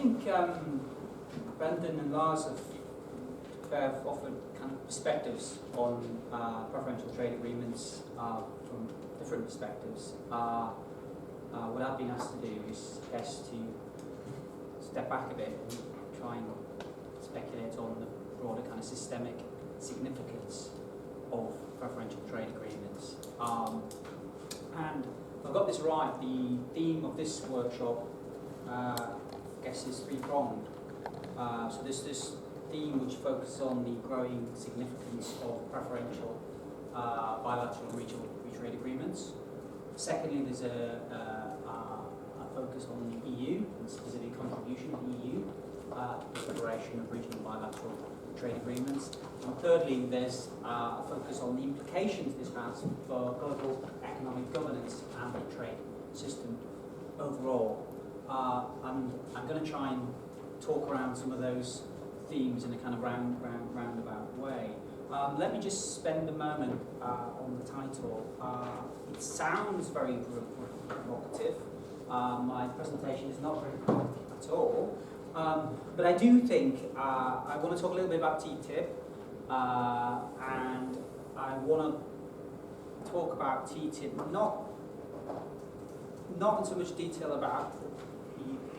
think Brendan and Lars have offered kind of perspectives on preferential trade agreements from different perspectives. What I've been asked to do is, I guess, to step back a bit and try and speculate on the broader kind of systemic significance of preferential trade agreements. And if I've got this right, the theme of this workshop, I guess, is three-pronged. So there's this theme which focuses on the growing significance of preferential bilateral and regional free trade agreements. Secondly, there's a focus on the EU and specific contribution of the EU to the preparation of regional bilateral trade agreements. And thirdly, there's a focus on the implications this has for global economic governance and the trade system overall. I'm going to try and talk around some of those themes in a kind of roundabout way. Let me just spend a moment on the title. It sounds very provocative. My presentation is not very provocative at all. But I do think I want to talk a little bit about TTIP, and I want to talk about TTIP not in so much detail about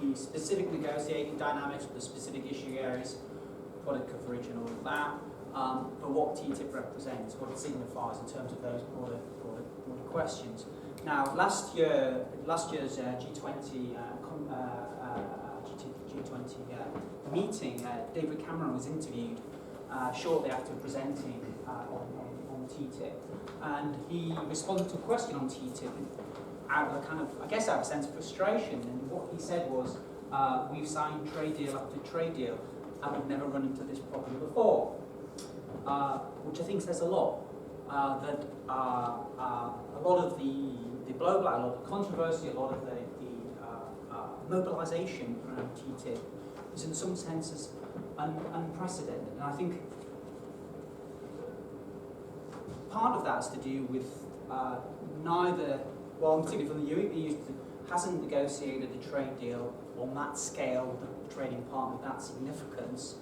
the specific negotiating dynamics, the specific issue areas, product coverage and all of that, but what TTIP represents, what it signifies in terms of those broader questions. Now, last year's G20 meeting, David Cameron was interviewed shortly after presenting on TTIP, and he responded to a question on TTIP out of a kind of, I guess, out of a sense of frustration. And what he said was, "We've signed trade deal after trade deal, and we've never run into this problem before," which I think says a lot. That a lot of the blowback, a lot of the controversy, a lot of the mobilisation around TTIP is in some senses unprecedented. And I think part of that has to do with neither, well, particularly from the EU, hasn't negotiated a trade deal on that scale with a trading partner of that significance.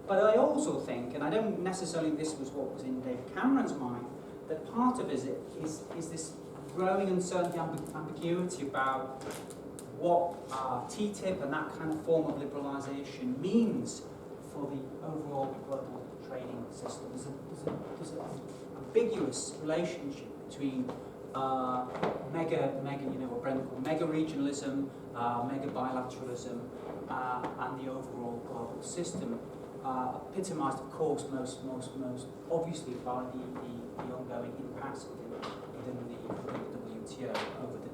But I also think, and I don't necessarily think this was what was in David Cameron's mind, that part of it is this growing uncertainty, ambiguity about what TTIP and that kind of form of liberalisation means for the overall global trading system. There's an ambiguous relationship between mega, what Brendan called mega regionalism, mega bilateralism, and the overall global system, epitomised, of course, most obviously by the ongoing impacts within the WTO over the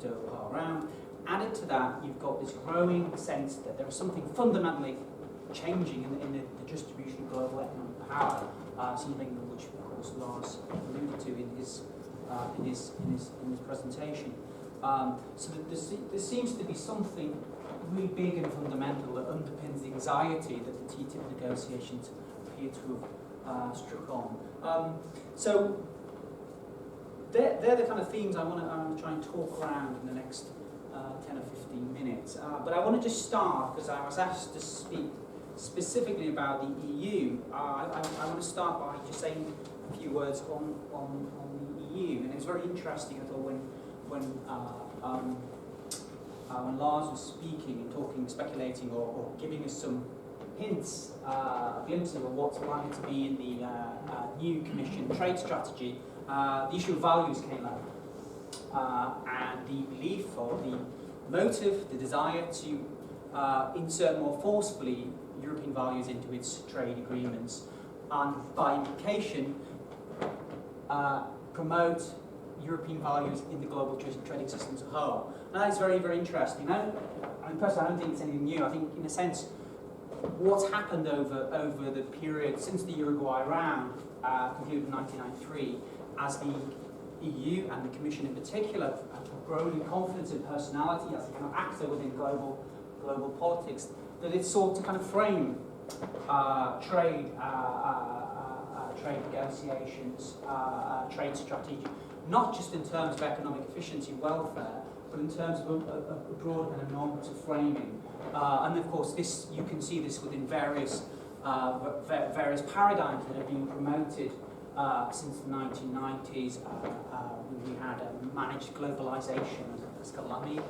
Doha round. Added to that, you've got this growing sense that there is something fundamentally changing in the distribution of global economic power, something which, of course, Lars alluded to in his presentation. So that there seems to be something really big and fundamental that underpins the anxiety that the TTIP negotiations appear to have struck on. So they're the kind of themes I want to try and talk around in the next 10 or 15 minutes. But I want to just start, because I was asked to speak specifically about the EU. I want to start by just saying a few words on the EU. And it's very interesting, I thought, when Lars was speaking and talking, speculating, or giving us some hints, glimpses of what's likely to be in the new Commission trade strategy, the issue of values came up, and the belief or the motive, the desire to insert more forcefully European values into its trade agreements, and by implication promote European values in the global trading system as a whole. And that is very, very interesting. Personally, I don't think it's anything new. I think, in a sense, what's happened over the period since the Uruguay round, concluded in 1993, as the EU and the Commission in particular have grown in confidence and personality as a kind of actor within global politics, that it's sought to kind of frame trade negotiations, trade strategy, not just in terms of economic efficiency, welfare, but in terms of a broad kind of normative framing. And of course, this you can see this within various paradigms that have been promoted since the 1990s. We had managed globalization as Kalami,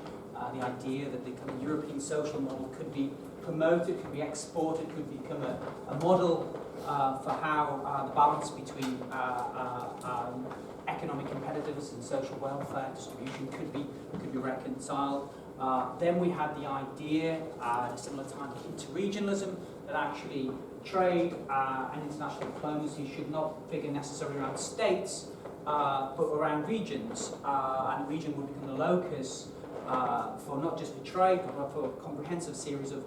the idea that the kind of European social model could be promoted, could be exported, could become a model for how the balance between economic competitiveness and social welfare distribution could be reconciled. Then we had the idea, at a similar time, of interregionalism, that actually trade and international diplomacy should not figure necessarily around states, but around regions. And the region would become the locus for not just for trade, but for a comprehensive series of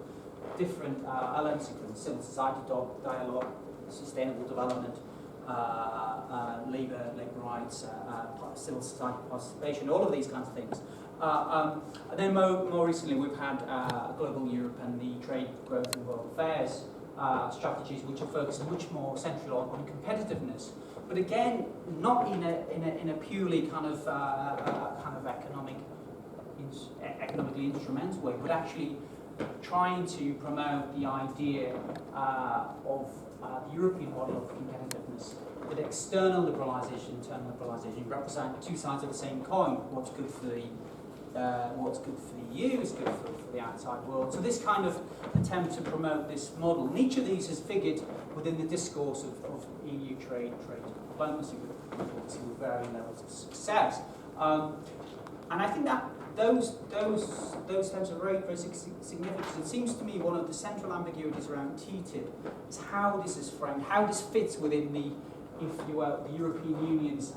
different elements, including civil society dialogue, sustainable development, labour rights, civil society participation, all of these kinds of things. And then more recently we've had Global Europe and the Trade, Growth and World Affairs strategies, which are focused much more centrally on competitiveness, but again not in a purely kind of economically instrumental way, but actually trying to promote the idea of the European model of competitiveness, that external liberalisation, internal liberalisation represent two sides of the same coin. What's good for the EU is good for the outside world. So this kind of attempt to promote this model, and each of these has figured within the discourse of EU trade diplomacy with varying levels of success. And I think that those terms are very, very significant. It seems to me one of the central ambiguities around TTIP is how this is framed, how this fits within the, if you will, the European Union's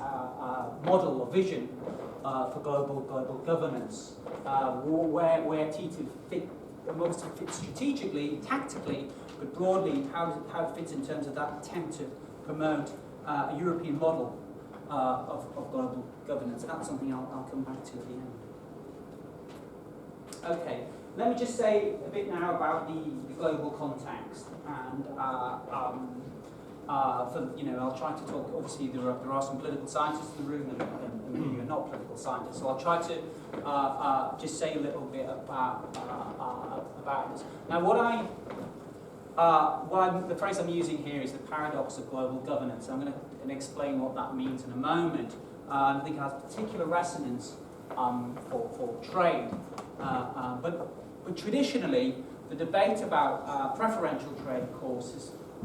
model or vision for global governance, where TTIP mostly fits strategically, tactically, but broadly how it fits in terms of that attempt to promote a European model of global governance. And that's something I'll come back to at the end. Okay, let me just say a bit now about the global context, and I'll try to talk. Obviously, there are some political scientists in the room, and many are not political scientists. So I'll try to just say a little bit about this. Now, the phrase I'm using here is the paradox of global governance. I'm going to explain what that means in a moment. I think it has particular resonance for trade. But traditionally, the debate about preferential trade, of course,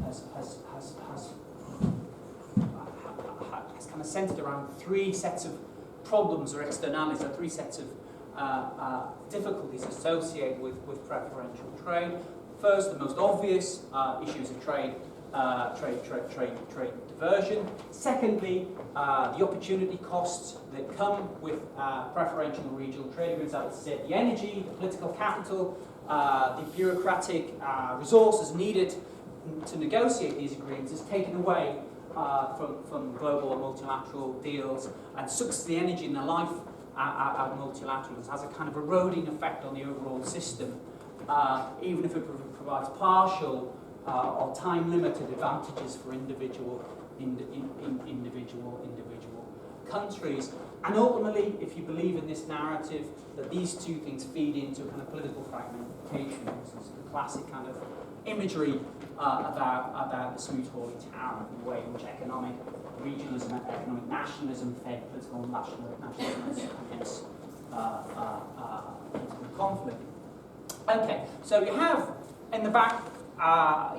has kind of centered around three sets of problems or externalities, or three sets of difficulties associated with preferential trade. First, the most obvious issues of trade diversion. Secondly, the opportunity costs that come with preferential regional trade agreements. I would say the energy, the political capital, the bureaucratic resources needed to negotiate these agreements is taken away from global or multilateral deals, and sucks the energy and the life out of multilateralism. Has a kind of eroding effect on the overall system, even if it provides partial or time-limited advantages for individual countries. And ultimately, if you believe in this narrative, that these two things feed into a kind of political fragmentation. This is the classic kind of imagery about the Smoot-Hawley Tower, the way in which economic regionalism and economic nationalism fed political nationalism and hence political conflict. Okay, so you have in the back,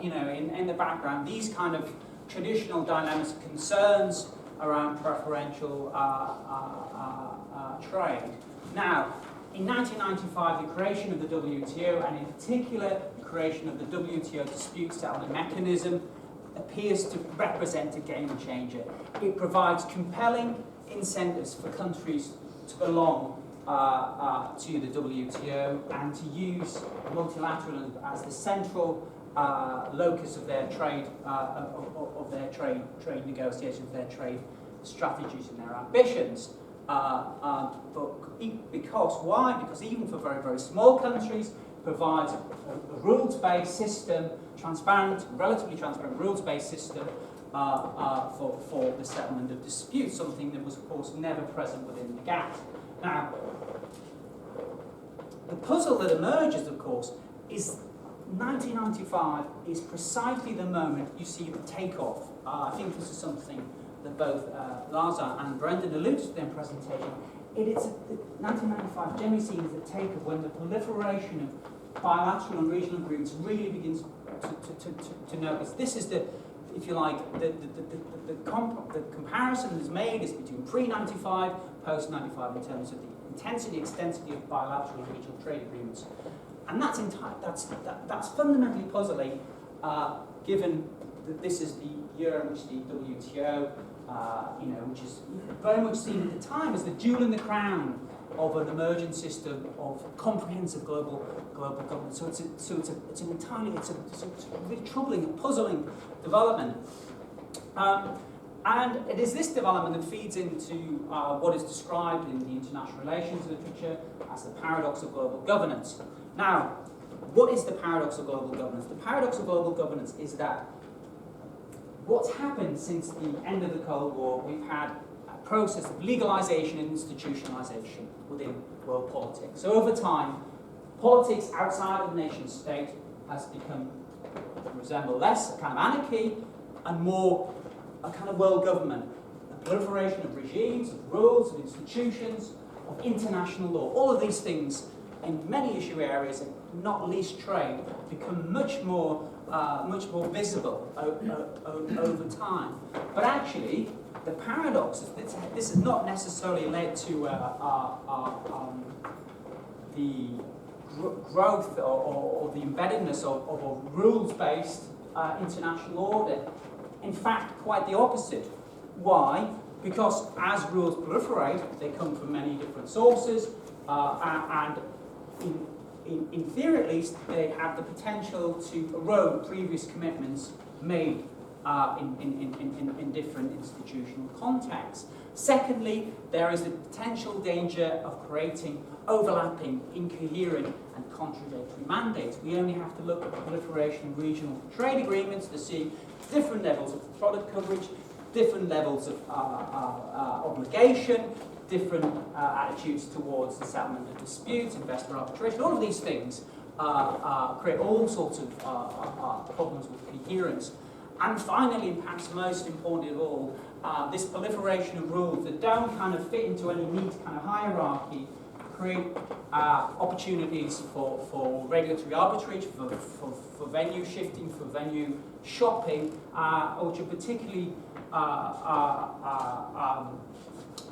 in the background, these kind of traditional dilemmas, concerns around preferential trade. Now, in 1995, the creation of the WTO, and in particular the creation of the WTO dispute settlement mechanism, appears to represent a game changer. It provides compelling incentives for countries to belong to the WTO and to use multilateralism as the central locus of their trade, trade negotiations, their trade strategies, and their ambitions. Because even for very, very small countries, it provides a rules-based system, relatively transparent rules-based system for the settlement of disputes, something that was, of course, never present within the GATT. Now, The puzzle that emerges, of course, is 1995 is precisely the moment you see the takeoff. I think this is something that both Lazar and Brendan alluded to in their presentation. It is 1995 generally seen as the takeoff when the proliferation of bilateral and regional agreements really begins to notice. This is the, if you like, the comparison that's made is between pre-95, post-95 in terms of the intensity, extensity of bilateral and regional trade agreements. And that's fundamentally puzzling, given that this is the year in which the WTO, which is very much seen at the time as the jewel in the crown of an emergent system of comprehensive global governance. So it's a really troubling and puzzling development. And it is this development that feeds into what is described in the international relations literature as the paradox of global governance. Now, what is the paradox of global governance? The paradox of global governance is that what's happened since the end of the Cold War, we've had a process of legalization and institutionalization within world politics. So over time, politics outside of the nation state has become, resemble less a kind of anarchy and more a kind of world government, a proliferation of regimes, of rules, of institutions, of international law. All of these things in many issue areas, and not least trade, become much more visible over time. But actually, the paradox is that this has not necessarily led to the growth or the embeddedness of a rules-based international order. In fact, quite the opposite. Why? Because as rules proliferate, they come from many different sources, and in theory at least, they have the potential to erode previous commitments made in different institutional contexts. Secondly, there is the potential danger of creating overlapping, incoherent and contradictory mandates. We only have to look at the proliferation of regional trade agreements to see different levels of product coverage, different levels of obligation, different attitudes towards the settlement of disputes, investor arbitration. All of these things create all sorts of problems with coherence. And finally, and perhaps most important of all, this proliferation of rules that don't kind of fit into any neat kind of hierarchy create opportunities for regulatory arbitrage, for venue shifting, for venue shopping, which are particularly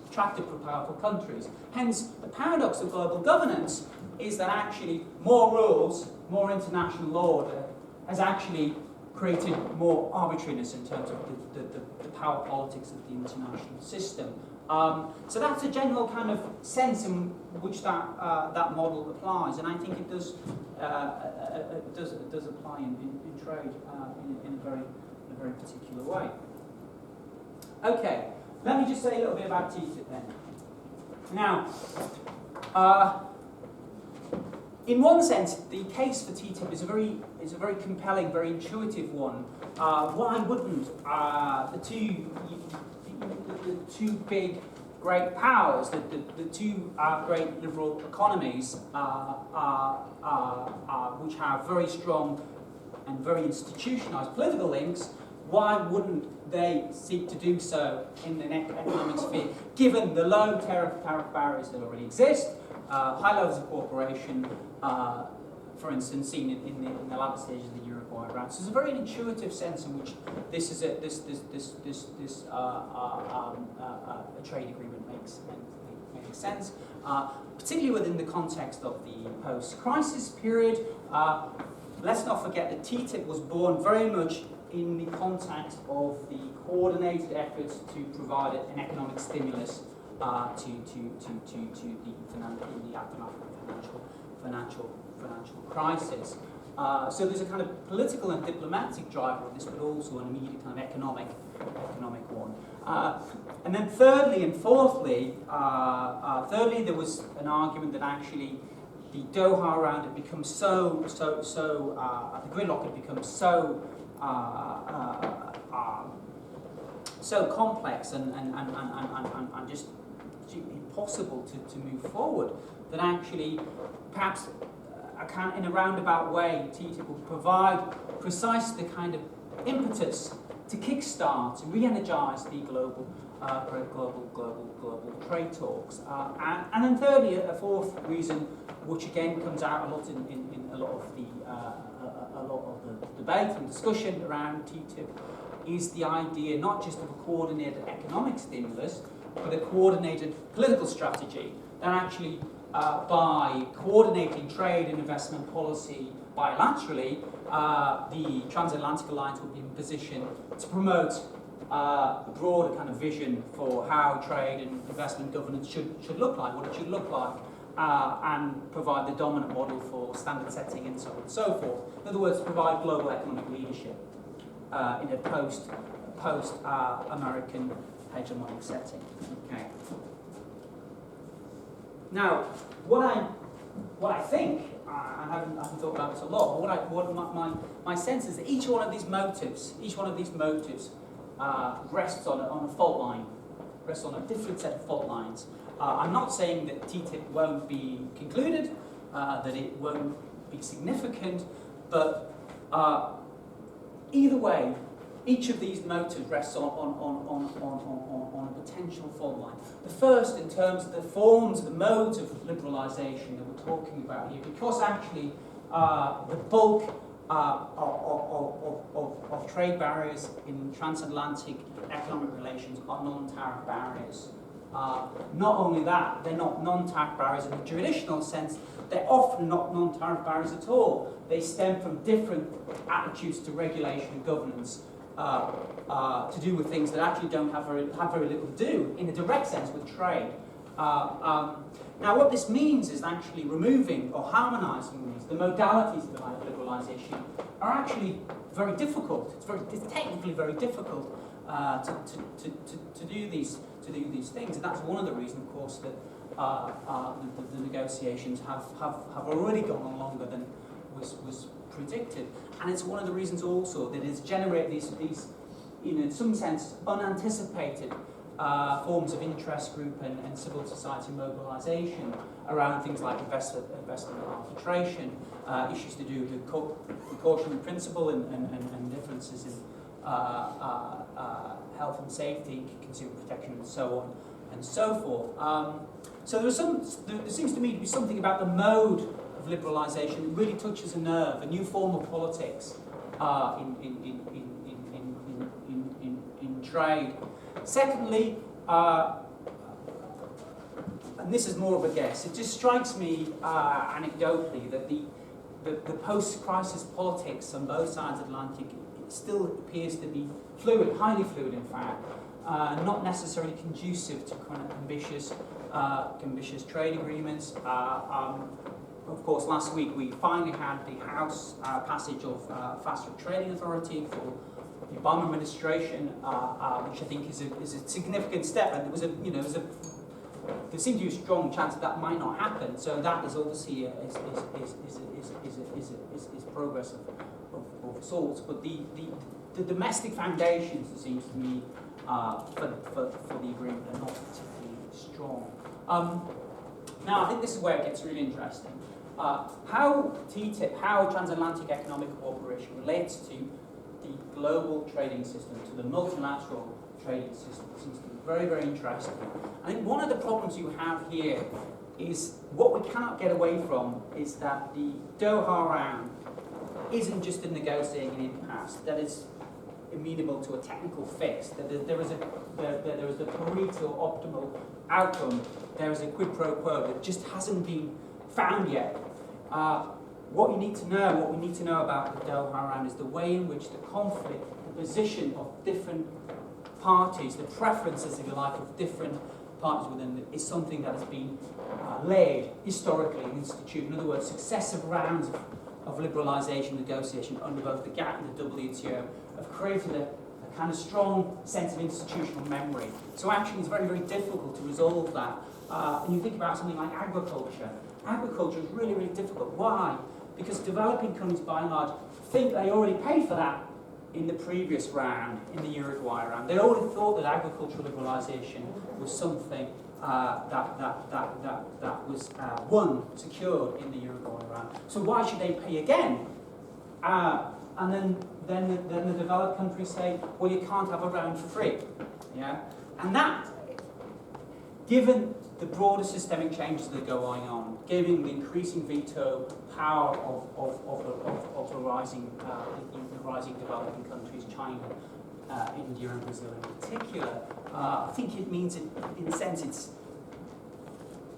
attractive for powerful countries. Hence, the paradox of global governance is that actually more rules, more international order has actually created more arbitrariness in terms of the power politics of the international system. So that's a general kind of sense in which that model applies, and I think it does apply in trade in a very particular way. Okay, let me just say a little bit about TTIP then. Now, in one sense, the case for TTIP is a very compelling, very intuitive one. Why wouldn't the two big great powers, the two great liberal economies, which have very strong and very institutionalized political links, why wouldn't they seek to do so in the economic sphere, given the low tariff barriers that already exist, high levels of cooperation, for instance, seen in the latter stages of the Uruguay round. So there's a very intuitive sense in which this is a trade agreement makes sense, particularly within the context of the post-crisis period. Let's not forget that TTIP was born very much in the context of the coordinated efforts to provide an economic stimulus to the aftermath of the financial crisis. So there's a kind of political and diplomatic driver of this, but also an immediate kind of economic one. And then thirdly and fourthly, there was an argument that actually the Doha round had become the gridlock had become so complex and just impossible to move forward, that actually perhaps in a roundabout way TTIP will provide precisely the kind of impetus to kickstart and re-energise the global trade talks. And then thirdly, a fourth reason, which again comes out a lot in a lot of the debate and discussion around TTIP, is the idea not just of a coordinated economic stimulus, but a coordinated political strategy that actually, by coordinating trade and investment policy bilaterally, the transatlantic alliance will be in position to promote a broader kind of vision for how trade and investment governance should look like, what it should look like, and provide the dominant model for standard setting and so on and so forth. In other words, provide global economic leadership in a post-American hegemonic setting. Okay. Now, what I think, I haven't thought about this a lot, but my sense is that each one of these motives rests on a fault line, rests on a different set of fault lines. I'm not saying that TTIP won't be concluded, that it won't be significant, but either way, each of these motives rests on a potential fault line. The first, in terms of the forms, the modes of liberalisation that we're talking about here, because actually the bulk of trade barriers in transatlantic economic relations are non-tariff barriers. Not only that, they're not non-tariff barriers in the traditional sense, they're often not non-tariff barriers at all. They stem from different attitudes to regulation and governance, to do with things that actually don't have very little to do, in a direct sense, with trade. Now, what this means is actually removing or harmonising these. The modalities of liberalisation are actually very difficult. It's technically very difficult to do these things, and that's one of the reasons, of course, that the negotiations have already gone on longer than was predicted. And it's one of the reasons also that it's generated these in some sense unanticipated forms of interest group and civil society mobilisation around things like investment arbitration, issues to do with the precautionary principle and differences in health and safety, consumer protection, and so on and so forth. So there seems to me to be something about the mode of liberalisation that really touches a nerve, a new form of politics in trade. Secondly, and this is more of a guess, it just strikes me anecdotally that the post-crisis politics on both sides of the Atlantic still appears to be fluid, highly fluid in fact, not necessarily conducive to kind of ambitious trade agreements. Of course, last week we finally had the House passage of Fast-Track Trading Authority for the Obama administration, which I think is a significant step, and there seemed to be a strong chance that might not happen. So that is obviously is progress of sorts. But the domestic foundations, it seems to me, for the agreement are not particularly strong. Now I think this is where it gets really interesting. How TTIP, how transatlantic economic cooperation relates to the global trading system, to the multilateral trading system, seems to be very, very interesting. I think one of the problems you have here is what we cannot get away from is that the Doha round isn't just a negotiating impasse that is amenable to a technical fix, that there is a Pareto optimal outcome, there is a quid pro quo that just hasn't been found yet. What we need to know about the Doha round is the way in which the conflict, the position of different parties, the preferences, if you like, of different parties within it, is something that has been laid historically in institute. In other words, successive rounds of liberalisation negotiation under both the GATT and the WTO have created a kind of strong sense of institutional memory. So actually it's very, very difficult to resolve that. And you think about something like agriculture. Agriculture is really, really difficult. Why? Because developing countries, by and large, think they already paid for that in the previous round, in the Uruguay round. They already thought that agricultural liberalisation was something that was won, secured in the Eurobond round. So why should they pay again? And then the developed countries say, well, you can't have a round for free. Yeah, and that, given the broader systemic changes that are going on, given the increasing veto power of the rising developing countries, China, India and Brazil in particular, I think it means, in a sense, it's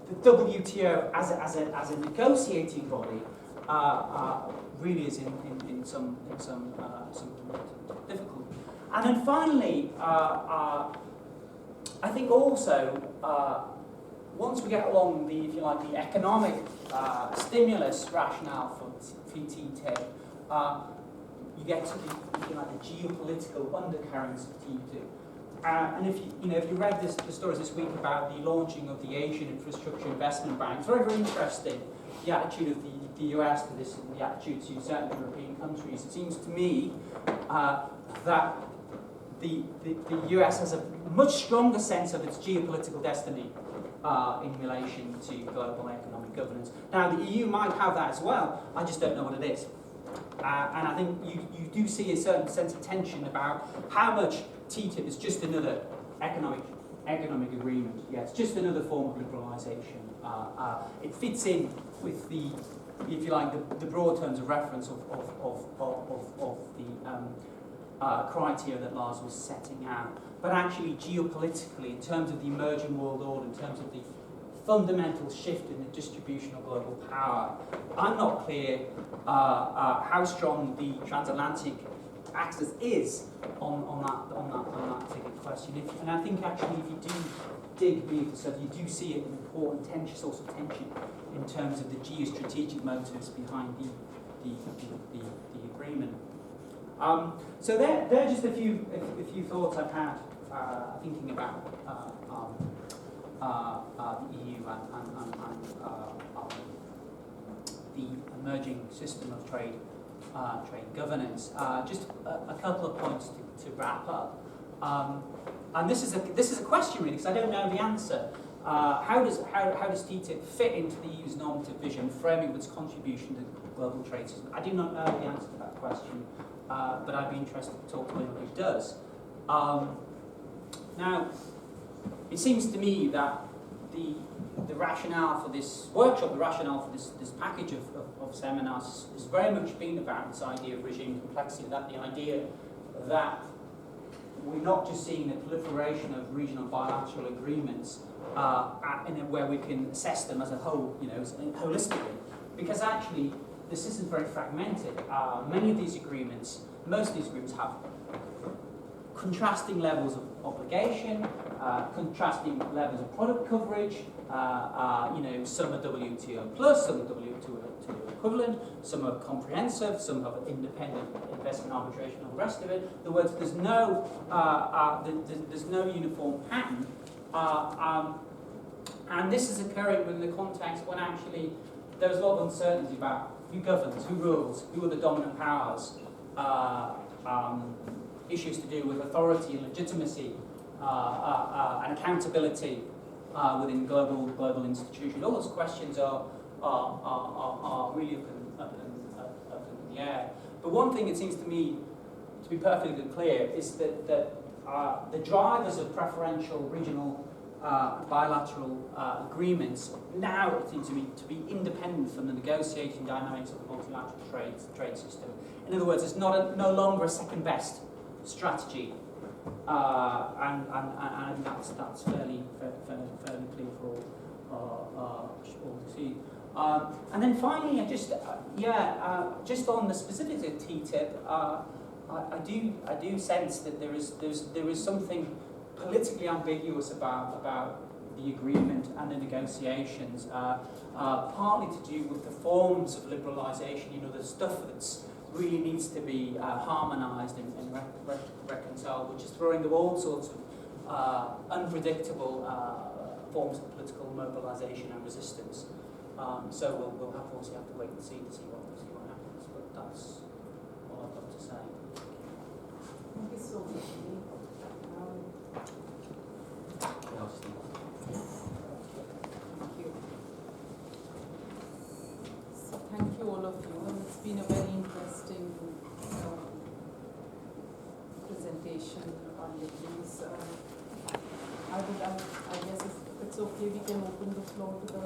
the WTO as a negotiating body really is in some difficulty. And then finally, I think also once we get along the, if you like, the economic stimulus rationale for TTIP, you get to the, if you like, the geopolitical undercurrents of TTIP. And if you read the stories this week about the launching of the Asian Infrastructure Investment Bank, it's very, very interesting, the attitude of the US to this and the attitude to certain European countries. It seems to me that the US has a much stronger sense of its geopolitical destiny in relation to global economic governance. Now, the EU might have that as well, I just don't know what it is. And I think you do see a certain sense of tension about how much TTIP is just another economic agreement. Yeah, it's just another form of liberalisation. It fits in with the, if you like, the broad terms of reference of the criteria that Lars was setting out. But actually, geopolitically, in terms of the emerging world order, in terms of the fundamental shift in the distribution of global power, I'm not clear how strong the transatlantic axis is on that particular question. And I think actually, if you do dig beneath the surface, you do see an important source of tension in terms of the geostrategic motives behind the agreement. So there are just a few thoughts I've had thinking about the EU and the emerging system of trade governance. Just a couple of points to wrap up. And this is a question really, because I don't know the answer. How does TTIP fit into the EU's normative vision, framing its contribution to global trade system? I do not know the answer to that question, but I'd be interested to talk to anyone who does. Now, it seems to me that the rationale for this workshop, the rationale for this package of seminars has very much been about this idea of regime complexity, that the idea that we're not just seeing a proliferation of regional bilateral agreements where we can assess them as a whole, holistically, because actually the system is very fragmented. Many of these agreements, most of these agreements have contrasting levels of obligation, contrasting levels of product coverage. Some are WTO plus, some are WTO equivalent, some are comprehensive, some have independent investment arbitration, and all the rest of it. In other words, there's no uniform pattern, and this is occurring within the context when actually there's a lot of uncertainty about who governs, who rules, who are the dominant powers. Issues to do with authority and legitimacy and accountability within global institutions. All those questions are really up in the air. But one thing it seems to me to be perfectly clear is that the drivers of preferential regional bilateral agreements now it seems to me to be independent from the negotiating dynamics of the multilateral trade system. In other words, it's no longer a second best strategy, and that's fairly clear for all to see. And then finally, just on the specifics of TTIP, I do sense that there is something politically ambiguous about the agreement and the negotiations, partly to do with the forms of liberalisation. The stuff that's really needs to be harmonised and reconciled, which is throwing them all sorts of unpredictable forms of political mobilisation and resistance. So we'll obviously have to wait and see what happens. But that's all I've got to say. Thank you so much. I guess if it's okay, we can open the floor to the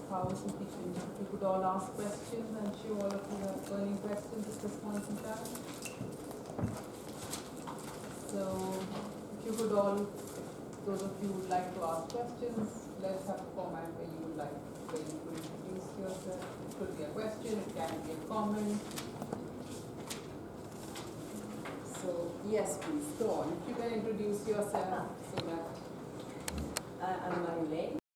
powers and people. You could all ask questions. I'm sure all of you have burning questions at this point in time. So if you could all, those of you who would like to ask questions, let's have a format where you could introduce yourself. It could be a question, it can be a comment. So yes, please, go on. If you can introduce yourself so that I'm Marilyn.